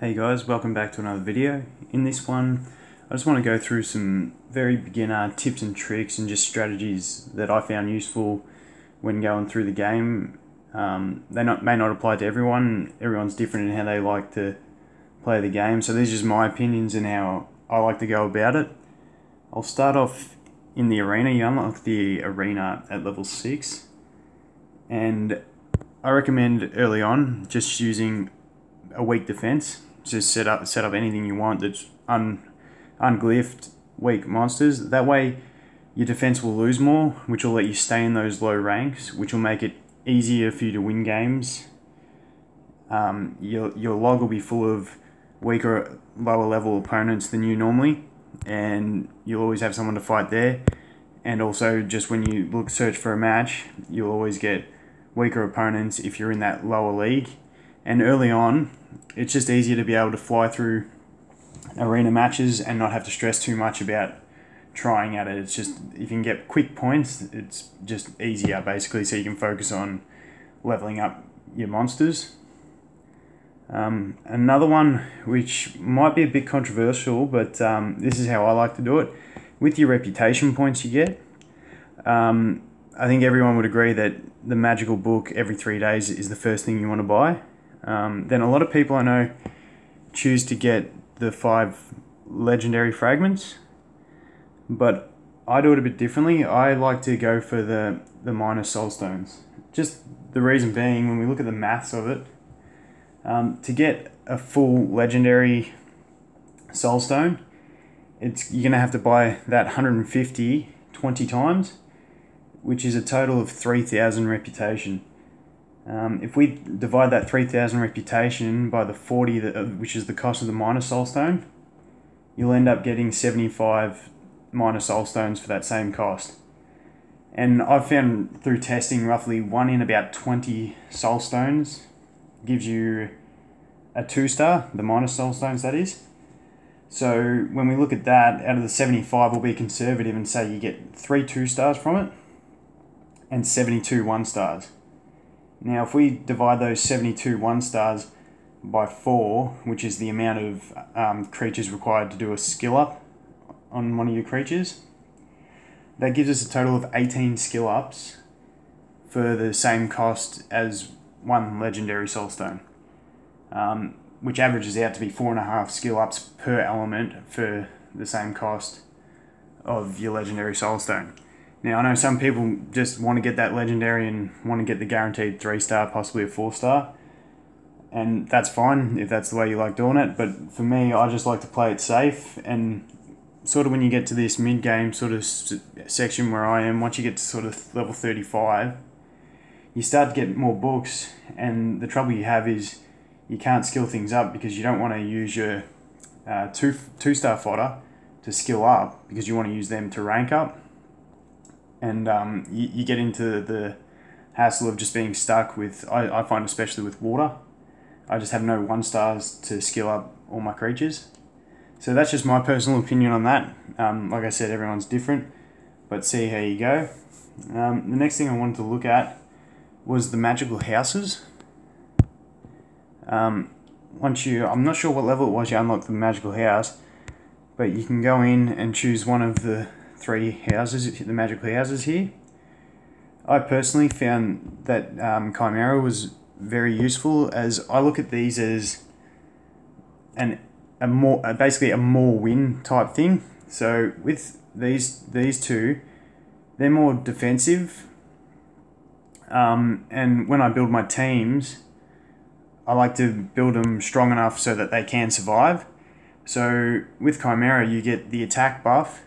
Hey guys, welcome back to another video. In this one, I just want to go through some very beginner tips and tricks and just strategies that I found useful when going through the game. They may not apply to everyone. Everyone's different in how they like to play the game. So these are just my opinions and how I like to go about it. I'll start off in the arena. You unlock the arena at level 6. And I recommend early on just using a weak defense. Just set up anything you want that's unglyphed weak monsters. That way your defense will lose more, which will let you stay in those low ranks, which will make it easier for you to win games. Your log will be full of weaker, lower level opponents than you normally, and you'll always have someone to fight there. And also, just when you search for a match, you'll always get weaker opponents if you're in that lower league. And early on, it's just easier to be able to fly through arena matches and not have to stress too much about trying at it. It's just, if you can get quick points, it's just easier basically, so you can focus on leveling up your monsters. Another one which might be a bit controversial, but this is how I like to do it. With your reputation points you get, I think everyone would agree that the magical book every 3 days is the first thing you want to buy. Then a lot of people I know choose to get the 5 legendary fragments, but I do it a bit differently. I like to go for the minor soul stones. Just the reason being, when we look at the maths of it, to get a full legendary soul stone, you're going to have to buy that 150 20 times, which is a total of 3,000 reputation. If we divide that 3,000 reputation by the 40, which is the cost of the minor soul stone, you'll end up getting 75 minor soul stones for that same cost. And I've found through testing, roughly 1 in about 20 soul stones gives you a 2-star, the minor soul stones that is. So when we look at that, out of the 75, we'll be conservative and say you get 3 2-stars from it and 72 1-stars. Now, if we divide those 72 1-stars by 4, which is the amount of creatures required to do a skill up on one of your creatures, that gives us a total of 18 skill ups for the same cost as 1 legendary soulstone, which averages out to be 4.5 skill ups per element for the same cost of your legendary soulstone. Now, I know some people just want to get that legendary and want to get the guaranteed 3-star, possibly a 4-star. And that's fine if that's the way you like doing it. But for me, I just like to play it safe. And sort of when you get to this mid-game sort of section where I am, once you get to sort of level 35, you start to get more books. And the trouble you have is you can't skill things up because you don't want to use your 2-star fodder to skill up, because you want to use them to rank up. And you get into the hassle of just being stuck with, I find especially with water, I just have no 1-stars to skill up all my creatures. So that's just my personal opinion on that. Like I said, everyone's different, but see how you go. The next thing I wanted to look at was the magical houses. I'm not sure what level it was you unlocked the magical house, but you can go in and choose one of the 3 houses, the magical houses here. I personally found that Chimera was very useful, as I look at these as basically a more win type thing. So with these two, they're more defensive, and when I build my teams, I like to build them strong enough so that they can survive. So with Chimera, you get the attack buff,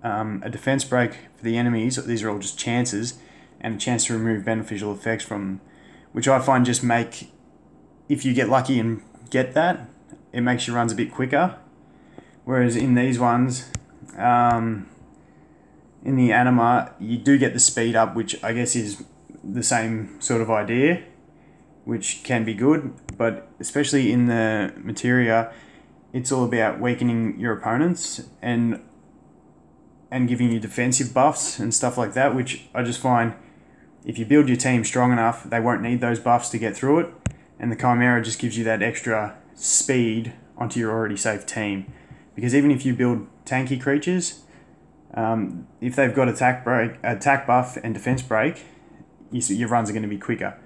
a defense break for the enemies. These are all just chances, and a chance to remove beneficial effects from them, which I find just make, if you get lucky and get that, it makes your runs a bit quicker. Whereas in these ones, in the anima, you do get the speed up, which I guess is the same sort of idea, which can be good, but especially in the materia, it's all about weakening your opponents and giving you defensive buffs and stuff like that, which I just find if you build your team strong enough, they won't need those buffs to get through it, and the Chimera just gives you that extra speed onto your already safe team. Because even if you build tanky creatures, if they've got attack buff and defense break, your runs are going to be quicker.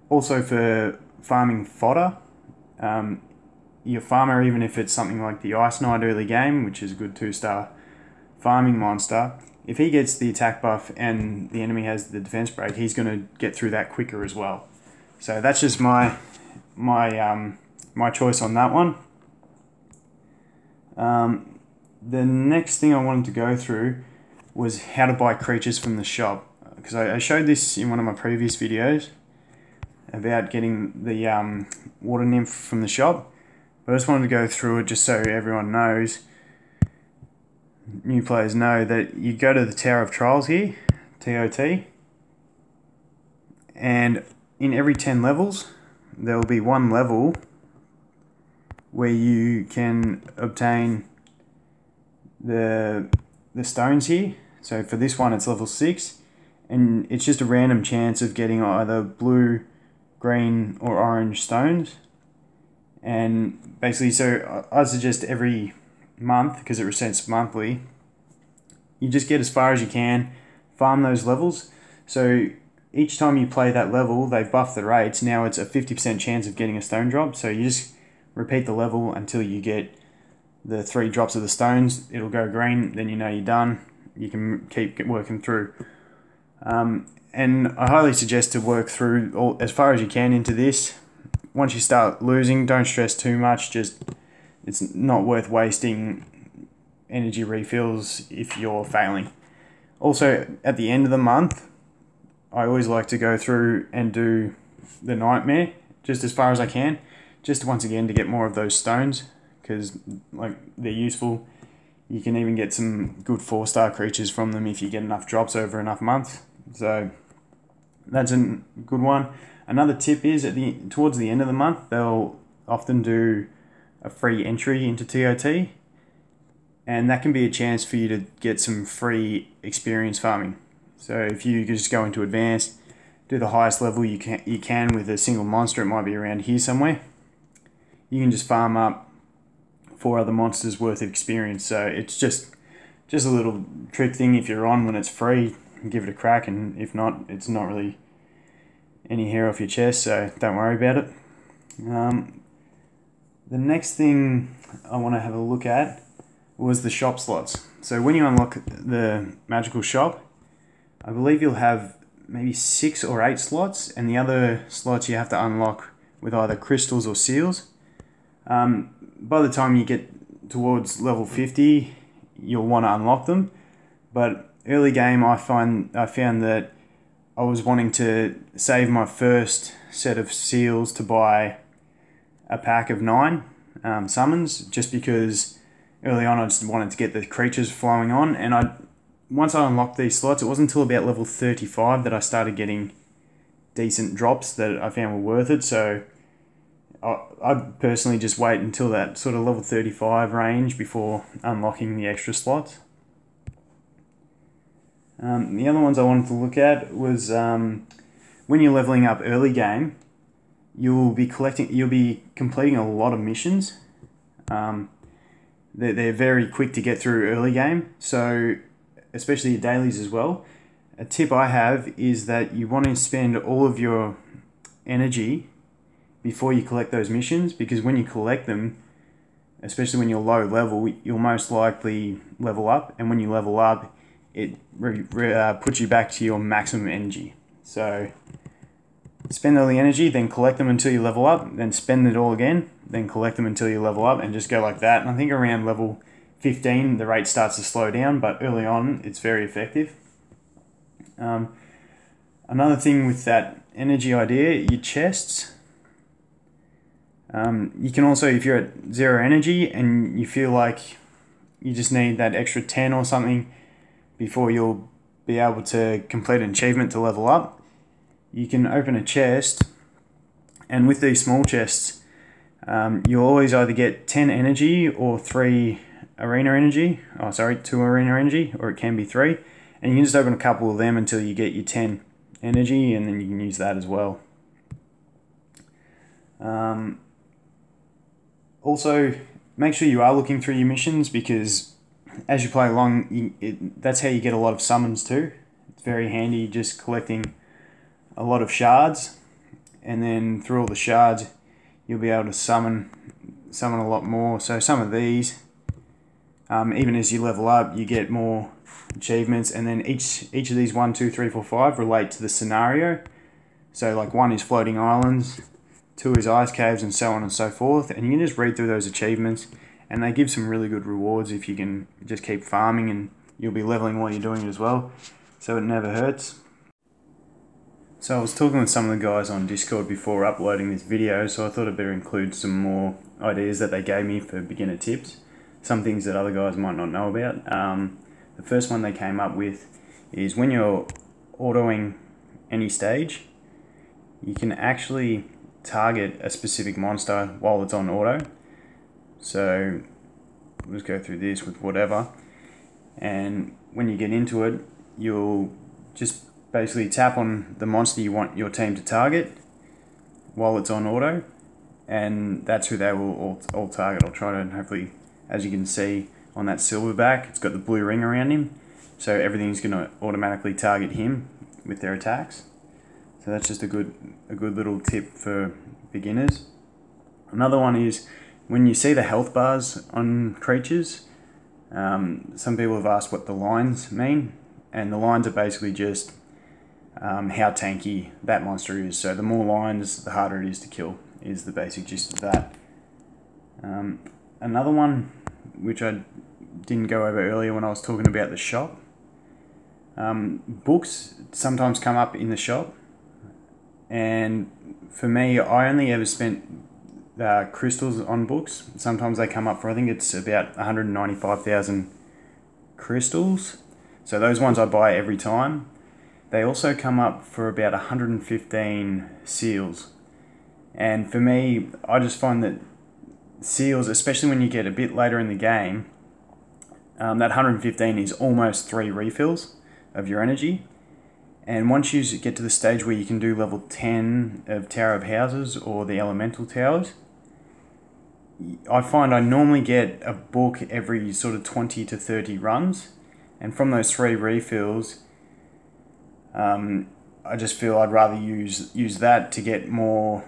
Also for farming fodder, your farmer, even if it's something like the Ice Knight early game, which is a good 2-star farming monster, if he gets the attack buff and the enemy has the defense break, he's going to get through that quicker as well. So that's just my choice on that one. The next thing I wanted to go through was how to buy creatures from the shop, because I showed this in one of my previous videos about getting the water nymph from the shop, but I just wanted to go through it just so everyone knows, new players know, that you go to the Tower of Trials here, TOT, and in every 10 levels there will be one level where you can obtain the stones here. So for this one it's level 6, and it's just a random chance of getting either blue, green or orange stones. And basically, so I suggest every month, because it resets monthly, you just get as far as you can, farm those levels. So each time you play that level, they buff the rates. Now it's a 50% chance of getting a stone drop. So you just repeat the level until you get the 3 drops of the stones. It'll go green, then you know you're done. You can keep working through. And I highly suggest to work through as far as you can into this. Once you start losing, don't stress too much. It's not worth wasting energy refills if you're failing. Also, at the end of the month, I always like to go through and do the nightmare just as far as I can, just once again to get more of those stones, because they're useful. You can even get some good 4-star creatures from them if you get enough drops over enough months. So that's a good one. Another tip is towards the end of the month, they'll often do a free entry into TOT, and that can be a chance for you to get some free experience farming. So if you just go into advanced, do the highest level you can with a single monster, it might be around here somewhere, you can just farm up 4 other monsters worth of experience. So it's just a little trick thing. If you're on when it's free, give it a crack, and if not, it's not really any hair off your chest, so don't worry about it. The next thing I want to have a look at was the shop slots. So when you unlock the magical shop, I believe you'll have maybe 6 or 8 slots, and the other slots you have to unlock with either crystals or seals. By the time you get towards level 50, you'll want to unlock them, but early game I found that I was wanting to save my first set of seals to buy a pack of 9 summons, just because early on I just wanted to get the creatures flowing on. And once I unlocked these slots, it wasn't until about level 35 that I started getting decent drops that I found were worth it. So I'd personally just wait until that sort of level 35 range before unlocking the extra slots. The other ones I wanted to look at was when you're leveling up early game, you'll be completing a lot of missions. They're very quick to get through early game, so especially your dailies as well. A tip I have is that you want to spend all of your energy before you collect those missions, because when you collect them, especially when you're low level, you'll most likely level up, and when you level up, it puts you back to your maximum energy. So spend all the energy, then collect them until you level up, then spend it all again, then collect them until you level up, and just go like that. And I think around level 15 the rate starts to slow down, but early on it's very effective. Another thing with that energy idea, your chests. You can also, if you're at 0 energy and you feel like you just need that extra 10 or something before you'll be able to complete an achievement to level up, you can open a chest, and with these small chests, you'll always either get 10 energy or 3 arena energy. 2 arena energy, or it can be 3. And you can just open a couple of them until you get your 10 energy, and then you can use that as well. Also, make sure you are looking through your missions, because as you play along, that's how you get a lot of summons too. It's very handy just collecting a lot of shards, and then through all the shards you'll be able to summon a lot more. So some of these, even as you level up, you get more achievements, and then each of these 1, 2, 3, 4, 5 relate to the scenario. So like 1 is floating islands, 2 is ice caves, and so on and so forth. And you can just read through those achievements, and they give some really good rewards if you can just keep farming, and you'll be leveling while you're doing it as well, so it never hurts. So I was talking with some of the guys on Discord before uploading this video, so I thought I'd better include some more ideas that they gave me for beginner tips, some things that other guys might not know about. The first one they came up with is when you're autoing any stage, you can actually target a specific monster while it's on auto. So let's go through this with whatever, and when you get into it, you'll just basically tap on the monster you want your team to target while it's on auto, and that's who they will all target. I'll try to, hopefully, as you can see on that silverback, it's got the blue ring around him, so everything's going to automatically target him with their attacks. So that's just a good little tip for beginners. Another one is when you see the health bars on creatures, some people have asked what the lines mean, and the lines are basically just how tanky that monster is. So the more lines, the harder it is to kill, is the basic gist of that. Another one, which I didn't go over earlier when I was talking about the shop, books sometimes come up in the shop, and for me, I only ever spent crystals on books. Sometimes they come up for, I think it's about 195,000 crystals, so those ones I buy every time. They also come up for about 115 seals, and for me, I just find that seals, especially when you get a bit later in the game, that 115 is almost 3 refills of your energy. And once you get to the stage where you can do level 10 of Tower of Houses or the Elemental Towers, I find I normally get a book every sort of 20 to 30 runs, and from those 3 refills, I just feel I'd rather use that to get more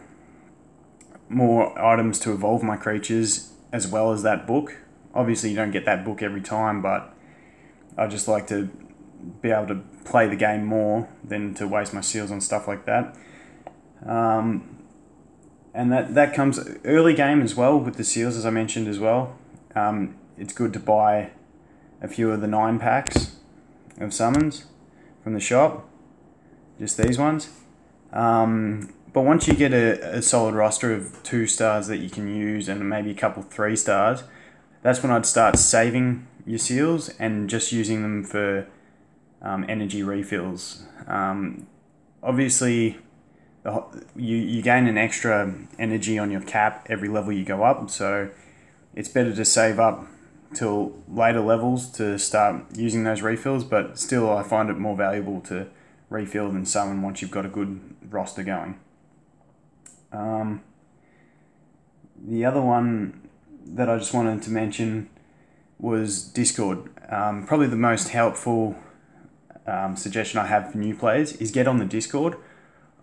items to evolve my creatures, as well as that book. Obviously you don't get that book every time, but I just like to be able to play the game more than to waste my seals on stuff like that. And that comes early game as well with the seals, as I mentioned as well. It's good to buy a few of the 9 packs of summons from the shop, just these ones. But once you get a solid roster of 2 stars that you can use, and maybe a couple 3 stars, that's when I'd start saving your seals and just using them for energy refills. Obviously, you gain an extra energy on your cap every level you go up, so it's better to save up till later levels to start using those refills, but still I find it more valuable to refill than summon once you've got a good roster going. The other one that I just wanted to mention was Discord. Probably the most helpful suggestion I have for new players is get on the Discord.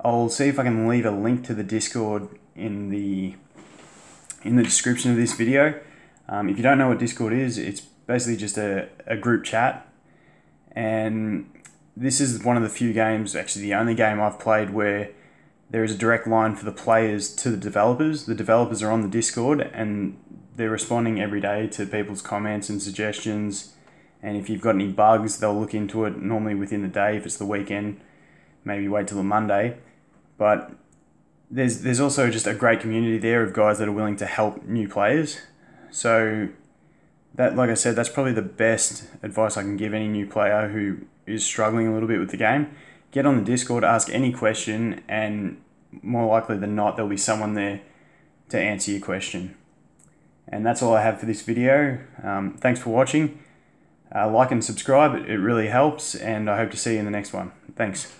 I'll see if I can leave a link to the Discord in the description of this video. If you don't know what Discord is, it's basically just a group chat, and this is one of the few games, actually the only game I've played, where there is a direct line for the players to the developers. The developers are on the Discord, and they're responding every day to people's comments and suggestions, and if you've got any bugs, they'll look into it normally within the day. If it's the weekend, maybe wait till a Monday. But there's also just a great community there of guys that are willing to help new players. So that, like I said, that's probably the best advice I can give any new player who is struggling a little bit with the game. Get on the Discord, ask any question, and more likely than not, there'll be someone there to answer your question. And that's all I have for this video. Thanks for watching. Like and subscribe, it really helps, and I hope to see you in the next one. Thanks.